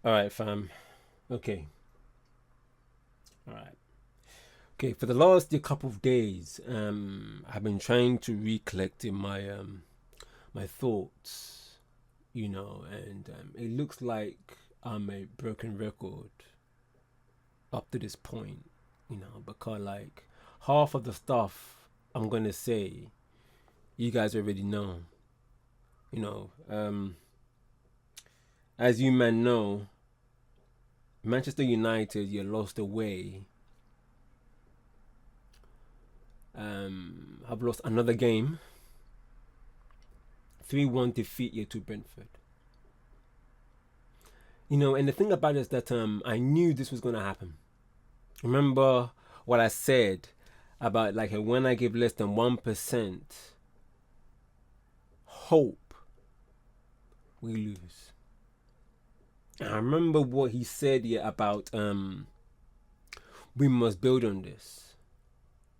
All right, fam. Okay. All right. Okay. For the last couple of days, I've been trying to recollect in my thoughts, and it looks like I'm a broken record up to this point, because like half of the stuff I'm gonna say, you guys already know. You know, as you men know, Manchester United, you lost away. Have lost another game. 3-1 defeat here to Brentford. And the thing about it is that I knew this was gonna happen. Remember what I said about like when I give less than 1% hope, we lose. And I remember what he said here about we must build on this.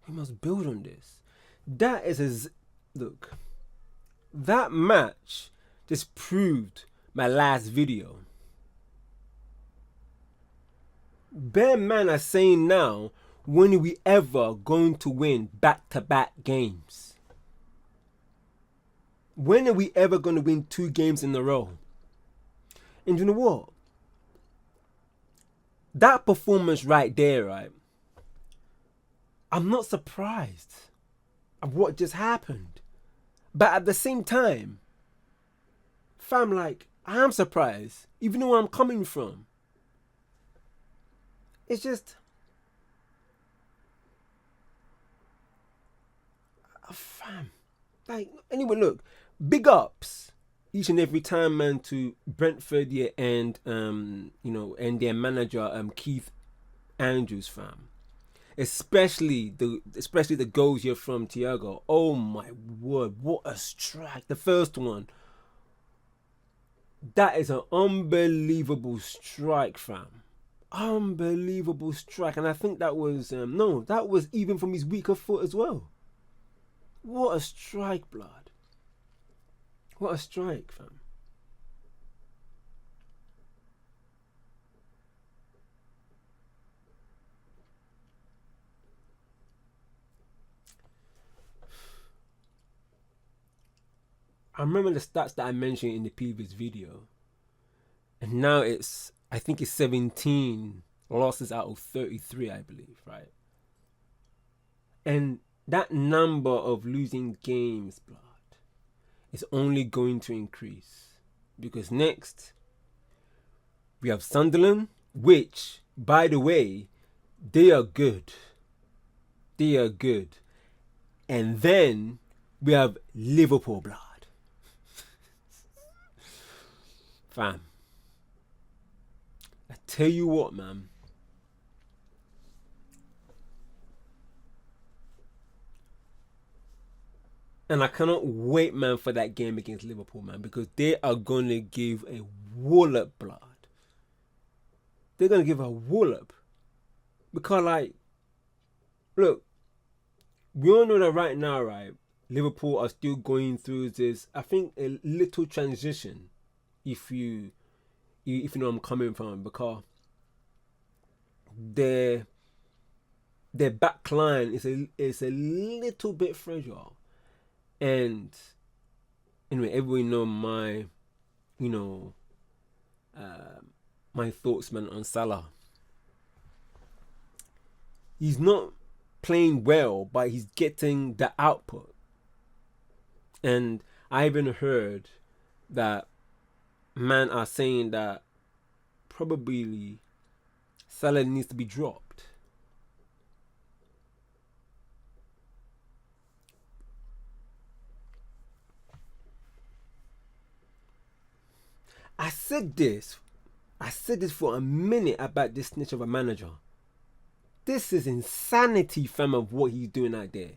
We must build on this. That is his look. That match just proved my last video. Bear man are saying now, when are we ever going to win back-to-back games? When are we ever going to win 2 games in a row? And you know what? That performance right there, right? I'm not surprised of what just happened. But at the same time, fam, like, I am surprised, even though where I'm coming from. It's just, fam. Like, anyway, look, big ups each and every time, man, to Brentford, yeah, and and their manager, Keith Andrews, fam. Especially the goals here from Thiago. Oh my word, what a strike! The first one. That is an unbelievable strike, fam. Unbelievable strike, and I think that was that was even from his weaker foot as well. What a strike, blood. What a strike, fam. I remember the stats that I mentioned in the previous video, and now I think it's 17 losses out of 33, I believe, right? And that number of losing games, blood, is only going to increase. Because next, we have Sunderland, which, by the way, they are good. They are good. And then we have Liverpool, blood. Fam. I tell you what, man. And I cannot wait, man, for that game against Liverpool, man, because they are going to give a wallop, blood. They're going to give a wallop. Because, like, look, we all know that right now, right, Liverpool are still going through this, I think, a little transition, if you know where I'm coming from, because their back line is a little bit fragile. And anyway, everybody know my thoughts, man, on Salah. He's not playing well, but he's getting the output. And I even heard that men are saying that probably Salah needs to be dropped. I said this for a minute about this snitch of a manager. This is insanity, fam, of what he's doing out there.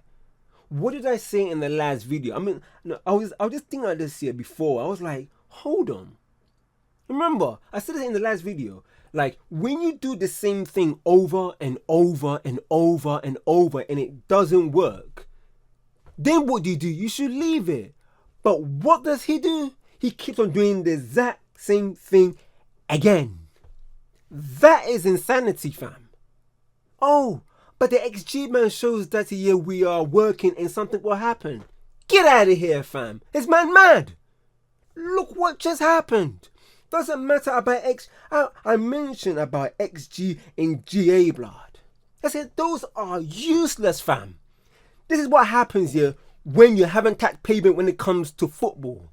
What did I say in the last video? I mean, no, I was just thinking of this here before. I was like, hold on. Remember, I said it in the last video. Like, when you do the same thing over and over and over and over and it doesn't work, then what do? You should leave it. But what does he do? He keeps on doing the exact same thing again. That is insanity, fam. Oh, but the XG man shows that here we are working and something will happen. Get out of here, fam. Is man mad? Look what just happened. Doesn't matter about I mentioned about XG and GA blood. I said those are useless, fam. This is what happens here when you haven't tapped pavement when it comes to football.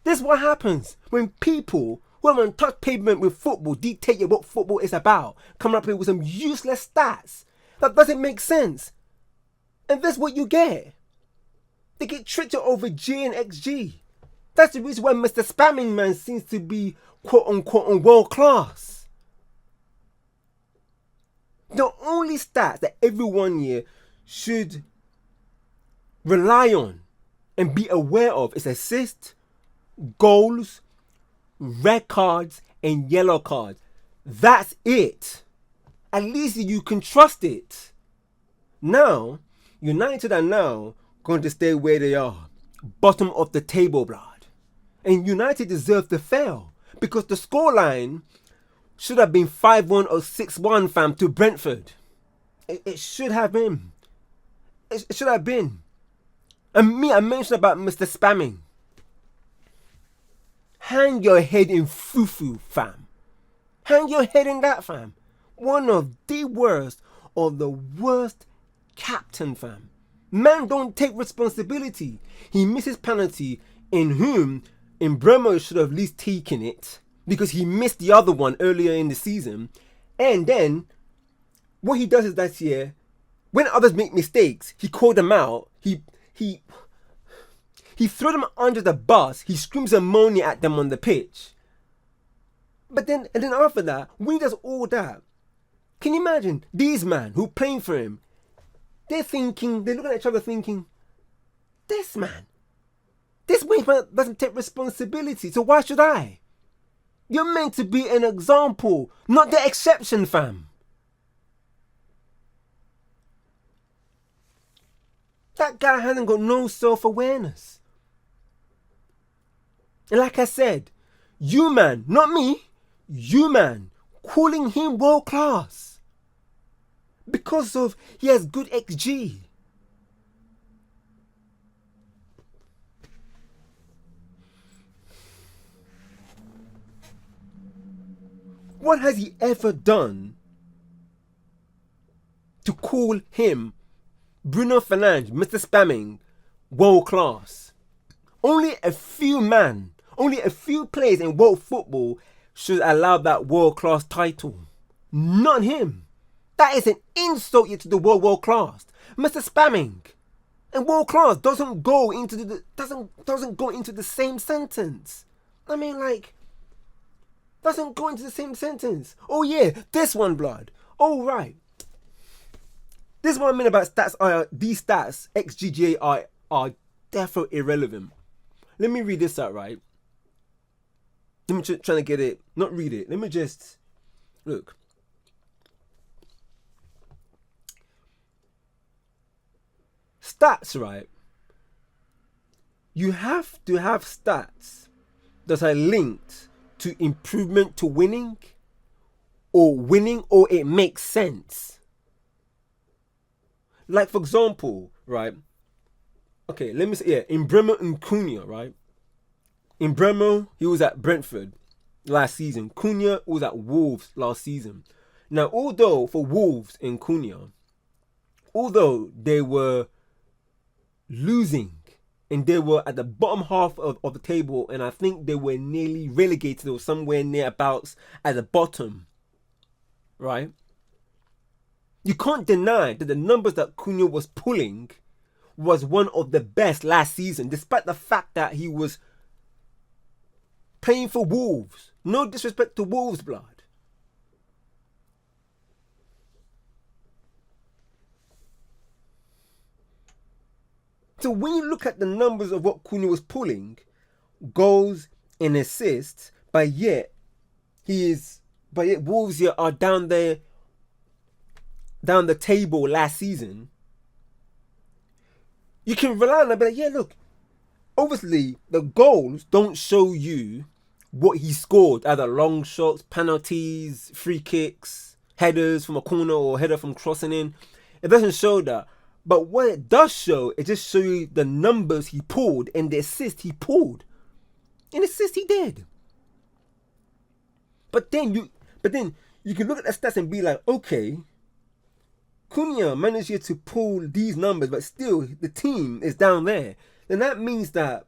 This is what happens when people who haven't touched pavement with football dictate you what football is about, coming up here with some useless stats. That doesn't make sense. And that's what you get. They get tricked over G and XG. That's the reason why Mr. Spamming Man seems to be quote unquote on world class. The only stats that everyone here should rely on and be aware of is assists, goals, red cards, and yellow cards. That's it. At least you can trust it. Now, United are now going to stay where they are. Bottom of the table, blood. And United deserve to fail. Because the scoreline should have been 5-1 or 6-1, fam, to Brentford. It should have been. It should have been. And I mentioned about Mr. Spamming. Hang your head in fufu, fam. Hang your head in that, fam. One of the worst captain, fam. Man don't take responsibility. He misses penalty in whom Bremo should have at least taken it because he missed the other one earlier in the season. And then what he does is that year, when others make mistakes, he called them out. He threw them under the bus. He screams ammonia at them on the pitch. But then after that, when he does all that, can you imagine these men who playing for him? They're looking at each other thinking, this man doesn't take responsibility, so why should I? You're meant to be an example, not the exception, fam. That guy hasn't got no self-awareness. And like I said, you man, not me, you man, calling him world class. Because of he has good XG. What has he ever done to call him, Bruno Fernandes, Mr. Spamming, world class? Only a few players in world football should allow that world class title. Not him. That is an insult to the world class. Mr. Spamming and world class doesn't go into the same sentence. I mean, like, doesn't go into the same sentence. Oh yeah, this one, blood. Oh right. This is what I mean about stats. These stats, XGGA, are definitely irrelevant. Let me read this out, right? Let me try to get it. Not read it. Let me just look. Stats, right? You have to have stats that are linked to improvement to winning, or it makes sense. Like, for example, right? Okay, let me say, yeah, in Bremo and Cunha, right? In Bremo, he was at Brentford last season. Cunha was at Wolves last season. Now, although for Wolves and Cunha, although they were losing and they were at the bottom half of the table, and I think they were nearly relegated or somewhere nearabouts at the bottom, right? You can't deny that the numbers that Cunha was pulling was one of the best last season, despite the fact that he was playing for Wolves. No disrespect to Wolves, blood. So when you look at the numbers of what Cunha was pulling, goals and assists, but yet Wolves here are down the table last season. You can rely on that, but yeah, look, obviously the goals don't show you what he scored, either long shots, penalties, free kicks, headers from a corner or header from crossing in. It doesn't show that. But what it does show, it just shows you the numbers he pulled and the assist he pulled. And assist he did. But then you can look at the stats and be like, okay, Cunha managed to pull these numbers, but still the team is down there. Then that means that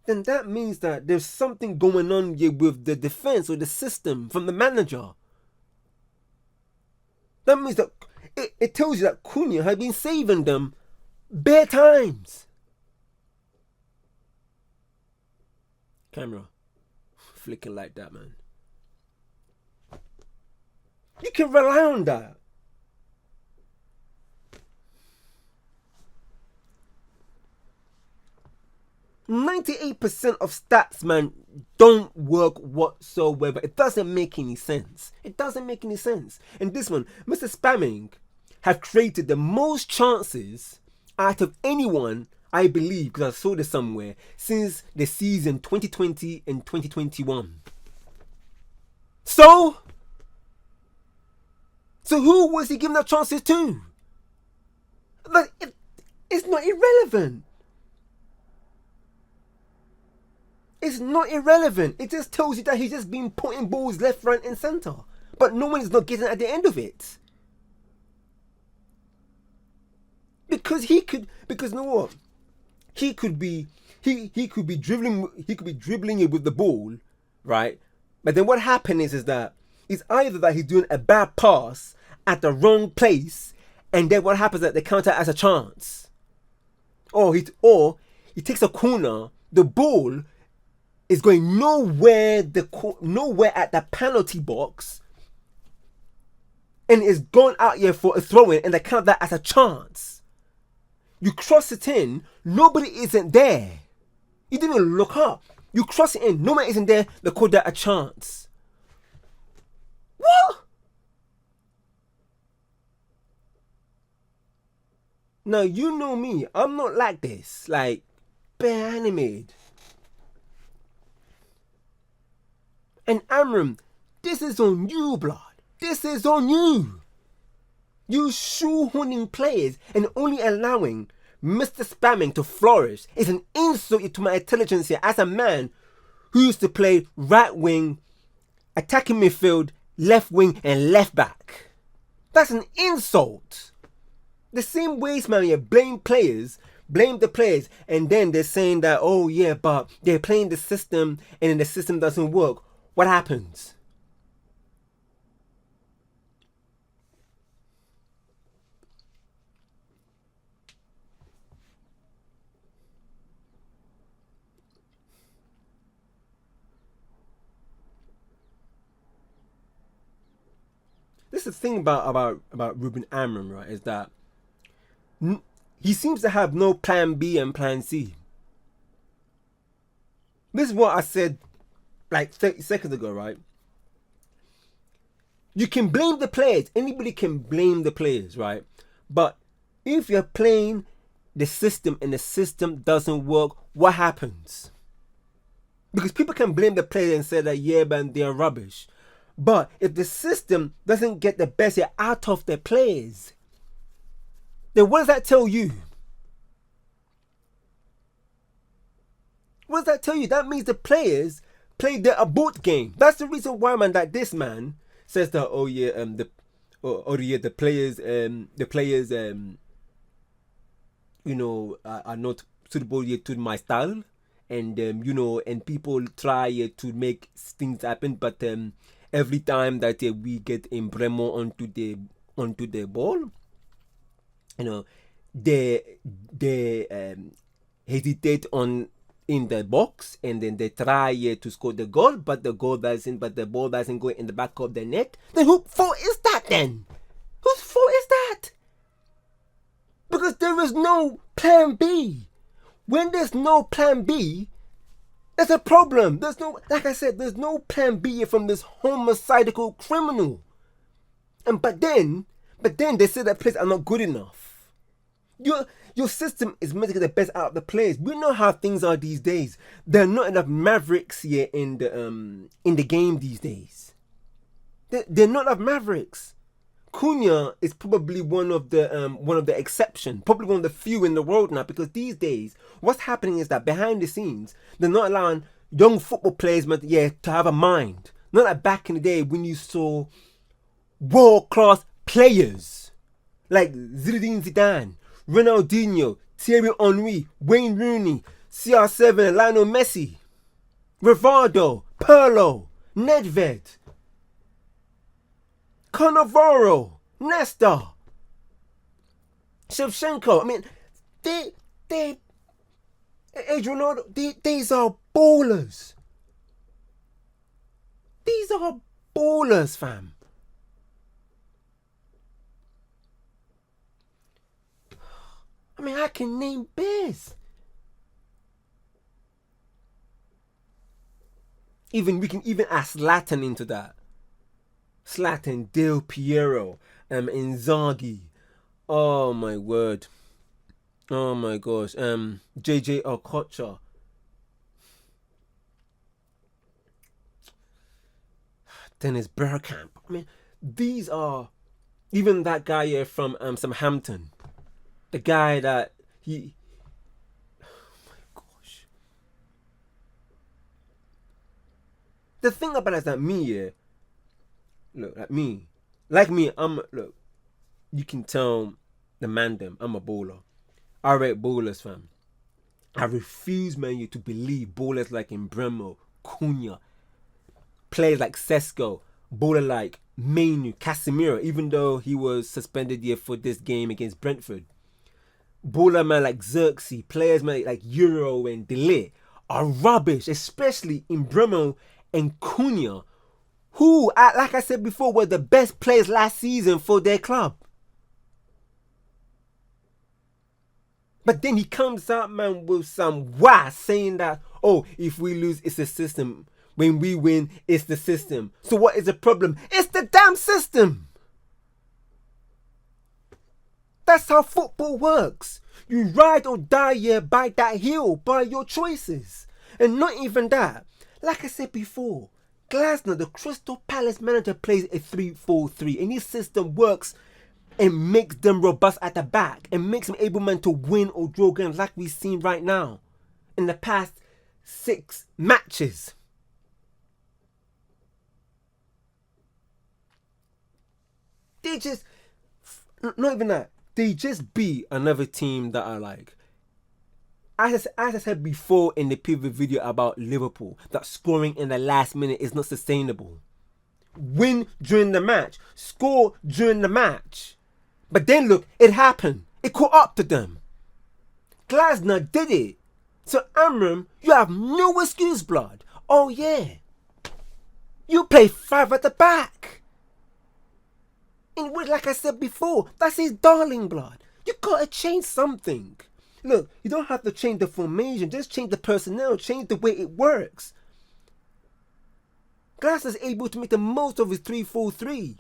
there's something going on here with the defense or the system from the manager. That means that it tells you that Cunha had been saving them bare times. Camera flicking like that, man. You can rely on that. %98% of stats, man, don't work whatsoever. It doesn't make any sense. It doesn't make any sense. And this one, Mr. Spamming, have created the most chances out of anyone, I believe, because I saw this somewhere, since the season 2020 and 2021. So who was he giving that chances to? Like, it's not irrelevant. It's not irrelevant. It just tells you that he's just been putting balls left, right, and centre. But no one is not getting at the end of it. Because you know what? He could be dribbling it with the ball, right? But then what happens is that it's either that he's doing a bad pass at the wrong place, and then what happens is that the counter has a chance. Or he takes a corner, the ball is going nowhere at the penalty box, and it's gone out here for a throw-in, and they count that as a chance. You cross it in, nobody isn't there. You didn't even look up. You cross it in, nobody isn't there, they call that a chance. What? Now, you know me, I'm not like this. Like, bare animated. And Amorim, this is on you, blood. This is on you. You shoehorning players and only allowing Mr. Spamming to flourish is an insult to my intelligence here as a man who used to play right wing, attacking midfield, left wing, and left back. That's an insult. The same ways, man, you blame the players, and then they're saying that, oh yeah, but they're playing the system and then the system doesn't work. What happens? This is the thing about Ruben Amorim, right? Is that he seems to have no plan B and plan C. This is what I said like 30 seconds ago, right? You can blame the players. Anybody can blame the players, right? But if you're playing the system and the system doesn't work, what happens? Because people can blame the players and say that, yeah, man, they're rubbish. But if the system doesn't get the best out of the players, then what does that tell you? What does that tell you? That means the players played their abort game. That's the reason why, man, that this man says that, oh yeah, the players, you know, are not suitable yet to my style, and you know, and people try to make things happen, but every time that we get Bremo onto the ball, you know, they hesitate in the box, and then they try to score the goal, but the ball doesn't go in the back of the net. Then whose fault is that then? Whose fault is that? Because there is no plan B. When there's no plan B, there's a problem. There's no, like I said, there's no plan B from this homicidal criminal. But then they say that players are not good enough. Your system is meant to get the best out of the players. We know how things are these days. There are not enough mavericks here in the game these days. There are not enough mavericks. Cunha is probably one of the exception, probably one of the few in the world now, because these days what's happening is that behind the scenes they're not allowing young football players to have a mind. Not like back in the day when you saw world class players like Zinedine Zidane, Ronaldinho, Thierry Henry, Wayne Rooney, CR7, Lionel Messi, Rivaldo, Pirlo, Nedved, Cannavaro, Nesta, Shevchenko. I mean, Adrian Ronaldo, these are ballers. These are ballers, fam. I mean, I can name bears. We can even add Zlatan into that. Zlatan, Del Piero, Inzaghi. Oh my word. Oh my gosh. JJ Okocha. Dennis Bergkamp. I mean, these are even that guy here from Southampton. The guy that he. Oh my gosh. The thing about it is that look, you can tell the mandem, I'm a baller. I rate ballers, fam. I refuse, man, to believe ballers like Embremo, Cunha, players like Sesko, baller like Mainu, Casemiro, even though he was suspended here for this game against Brentford. Baller man like Xerxes, players man like Euro and Delay are rubbish, especially Embremo and Cunha, who, like I said before, were the best players last season for their club. But then he comes out, man, with some saying that, oh, if we lose, it's the system. When we win, it's the system. So what is the problem? It's the damn system. That's how football works. You ride or die here by that hill, by your choices. And not even that. Like I said before, Glasner, the Crystal Palace manager, plays a 3-4-3. And his system works and makes them robust at the back. And makes them able, man, to win or draw games like we've seen right now. In the past 6 matches. They just, not even that, they just beat another team that I like. As I said before in the previous video about Liverpool, that scoring in the last minute is not sustainable. Win during the match, score during the match. But then look, it happened. It caught up to them. Glasner did it. So Amorim, you have no excuse, blood. Oh yeah. You play 5 at the back. In which, like I said before, that's his darling, blood. You gotta change something. Look, you don't have to change the formation, just change the personnel, change the way it works. Glass is able to make the most of his 3-4-3.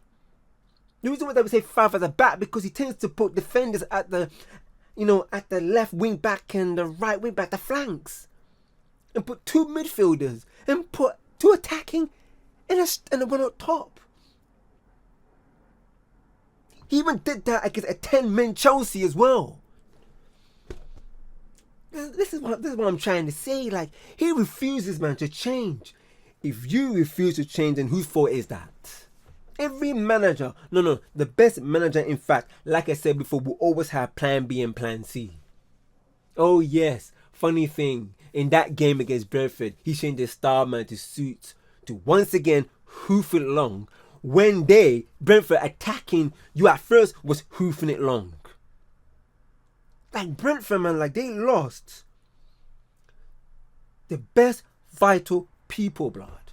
The reason why they would say 5 at the back, because he tends to put defenders at the, at the left wing back and the right wing back, the flanks, and put 2 midfielders and put 2 attacking and a one up top. He even did that against a 10-man Chelsea as well. This is what I'm trying to say. Like, he refuses, man, to change. If you refuse to change, then whose fault is that? Every manager, the best manager, in fact, like I said before, will always have plan B and plan C. Oh yes, funny thing, in that game against Brentford, he changed his style, man, to once again hoof it long. When Brentford attacking you at first was hoofing it long. Like Brentford, man, like they lost the best vital people, blood.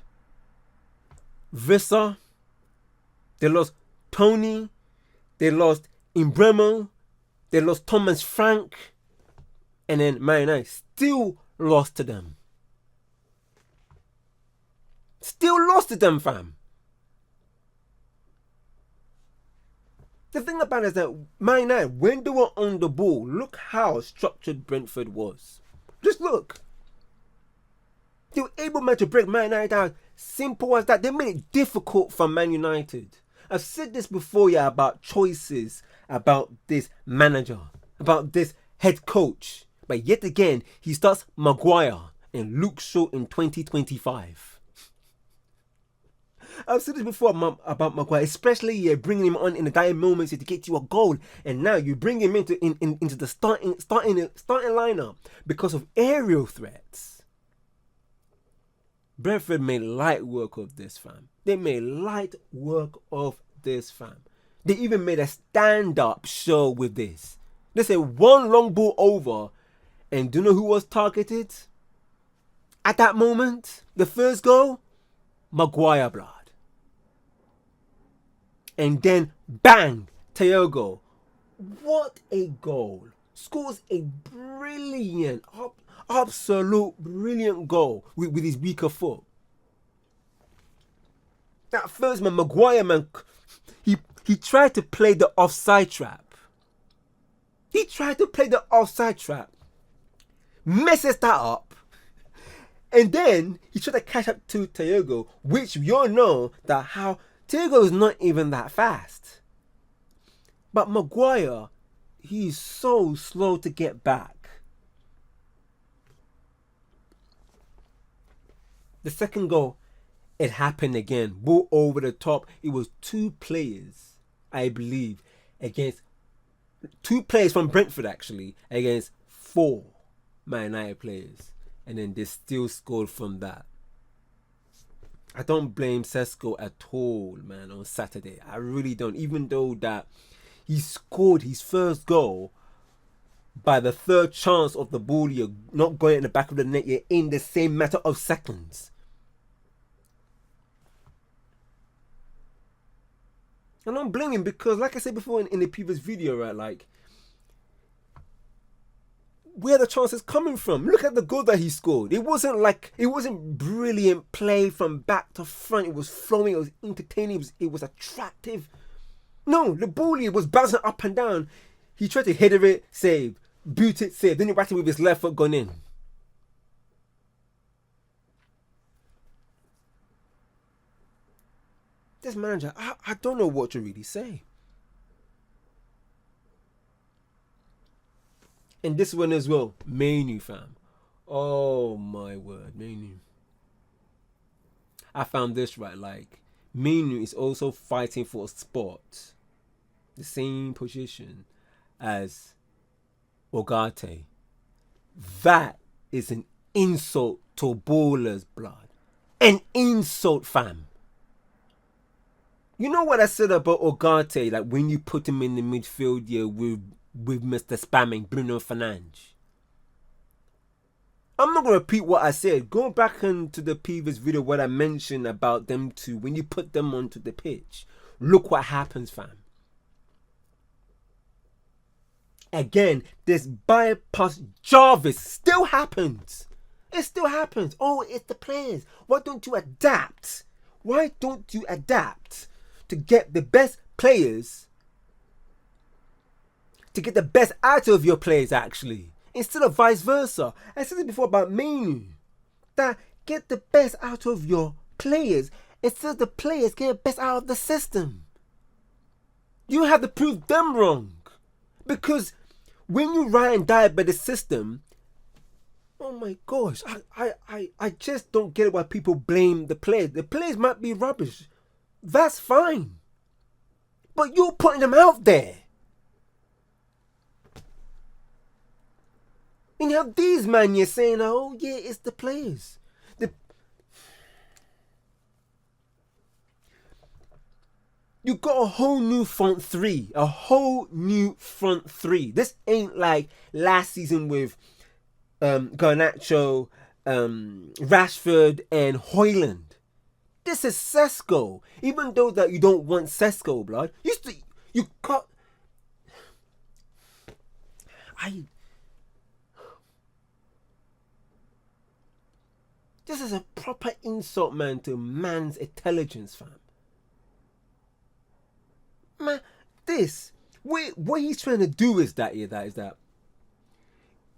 Vissa, they lost Tony, they lost Embremo, they lost Thomas Frank, and then Man United still lost to them. Still lost to them, fam. The thing about it is that Man United, when they were on the ball, look how structured Brentford was. Just look. They were able, man, to break Man United down. Simple as that. They made it difficult for Man United. I've said this before, yeah, about choices, about this manager, about this head coach. But yet again, he starts Maguire and Luke Shaw in 2025. I've said this before about Maguire, especially bringing him on in the dying moments to get you a goal, and now you bring him into the starting lineup because of aerial threats. Brentford made light work of this, fam. They made light work of this, fam. They even made a stand-up show with this. They said one long ball over, and do you know who was targeted? At that moment, the first goal, Maguire, blood. And then, bang, Thiago. What a goal. Scores a brilliant, absolute brilliant goal with his weaker foot. That first man, Maguire, man, he tried to play the offside trap. He tried to play the offside trap. Messes that up. And then he tried to catch up to Thiago, which we all know that how Thiago is not even that fast. But Maguire, he's so slow to get back. The second goal, it happened again. Ball over the top. It was two players, I believe, against two players from Brentford actually, against 4 Man United players. And then they still scored from that. I don't blame Sesko at all, man, on Saturday. I really don't. Even though that he scored his first goal by the third chance of the ball, you're not going in the back of the net, you're in the same matter of seconds. I don't blame him because, like I said before in the previous video, right, like, where the chances coming from? Look at the goal that he scored. It wasn't brilliant play from back to front. It was flowing. It was entertaining. It was attractive. No, the ball was bouncing up and down. He tried to header it, save, boot it, save. Then he whacked it with his left foot, gone in. This manager, I don't know what to really say. And this one as well, Manu, fam. Oh my word, Manu. I found this right, like, Manu is also fighting for a spot, the same position as Ugarte. That is an insult to ballers, blood. An insult, fam. You know what I said about Ugarte, like when you put him in the midfield here with Mr. Spamming, Bruno Fernandes. I'm not going to repeat what I said. Go back into the previous video what I mentioned about them two. When you put them onto the pitch, look what happens, fam. Again, this bypass Jarvis still happens. It still happens. Oh, it's the players. Why don't you adapt? Why don't you adapt to get the best players, to get the best out of your players, actually, instead of vice versa? I said it before about Manu, that get the best out of your players instead of the players get the best out of the system. You have to prove them wrong, because when you ride and die by the system, oh my gosh, I just don't get why people blame the players. The players might be rubbish. That's fine. But you're putting them out there. And you have these man, you're saying, oh yeah, it's the players. You got a whole new front three. A whole new front three. This ain't like last season with Garnacho, Rashford and Højlund. This is Sesko. Even though that you don't want Sesko, blood. You got... This is a proper insult, man, to man's intelligence, fam. Man, this. What he's trying to do is that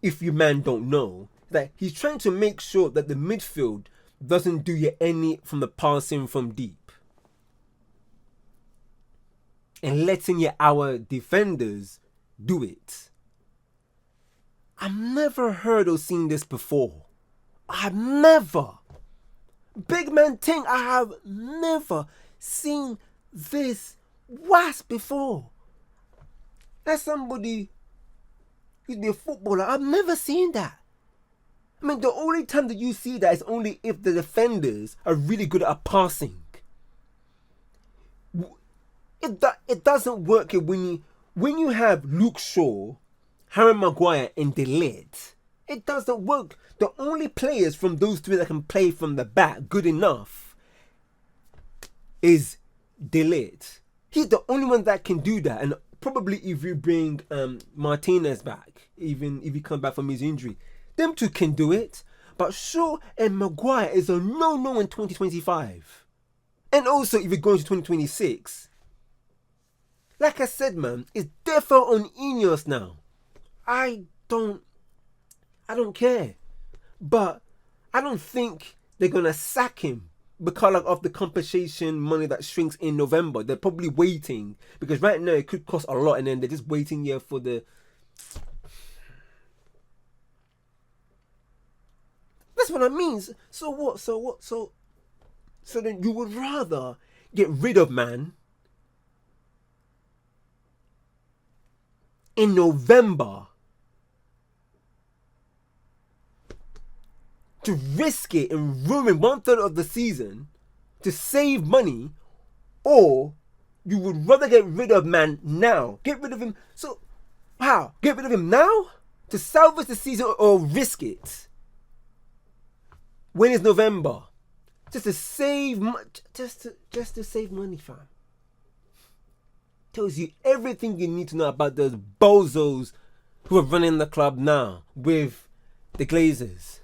if you man don't know, that he's trying to make sure that the midfield doesn't do you any from the passing from deep. And letting our defenders do it. I've never heard or seen this before. I've never. Big man thing, I have never seen this wasp before. That's somebody who's be a footballer. I've never seen that. I mean, the only time that you see that is only if the defenders are really good at passing. It doesn't work when you have Luke Shaw, Harry Maguire and De Ligt. It doesn't work. The only players from those three that can play from the back good enough is De Ligt. He's the only one that can do that. And probably if you bring Martinez back, even if he comes back from his injury, them two can do it. But Shaw and Maguire is a no-no in 2025. And also if you go into 2026, like I said, man, it's Defo on Ineos now. I don't care. But I don't think they're going to sack him because of the compensation money that shrinks in November. They're probably waiting because right now it could cost a lot and then they're just waiting here for the... That's what I mean. So what? So then you would rather get rid of man in November to risk it and ruin 1/3 of the season to save money, or you would rather get rid of man now? Get rid of him. So how? Get rid of him now to salvage the season or risk it? When is November? Just to save just to save money, fam. Tells you everything you need to know about those bozos who are running the club now with the Glazers.